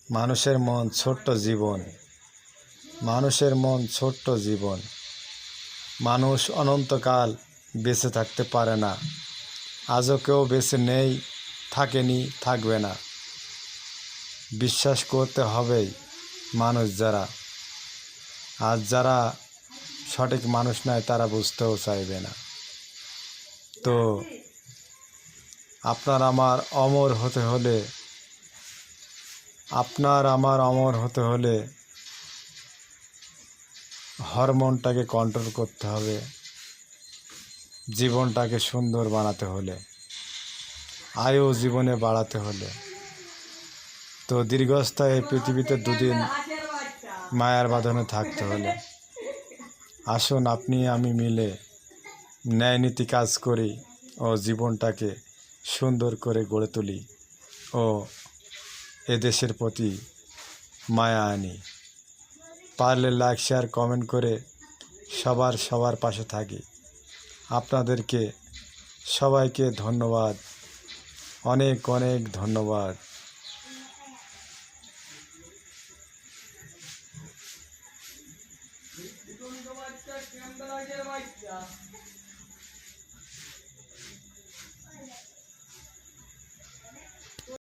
মানুষের মন ছোট্ট জীবন, মানুষের মন ছোট্ট জীবন। মানুষ অনন্তকাল বেঁচে থাকতে পারে না, আজও কেউ বেঁচে নেই, থাকেনি, থাকবে না। বিশ্বাস করতে হবেই মানুষ যারা, আজ যারা সঠিক মানুষ নয় তারা বুঝতেও চাইবে না। তো আপনার আমার অমর হতে হলে, আপনার আমার অমর হতে হলে হরমোনটাকে কন্ট্রোল করতে হবে, জীবনটাকে সুন্দর বানাতে হলে, আয়ু জীবনে বাড়াতে হলে। তো দীর্ঘস্থায়ী পৃথিবীতে দুদিন মায়ার বাঁধনে থাকতে হলে আসুন আপনি আমি মিলে ন্যায়নীতি কাজ করি ও জীবনটাকে সুন্দর করে গড়ে তুলি ও এদেশের প্রতি মায়া আনি। পারলে লাইক শেয়ার কমেন্ট করে সবার পাশে থাকি। আপনাদেরকে সবাইকে ধন্যবাদ, অনেক অনেক ধন্যবাদ।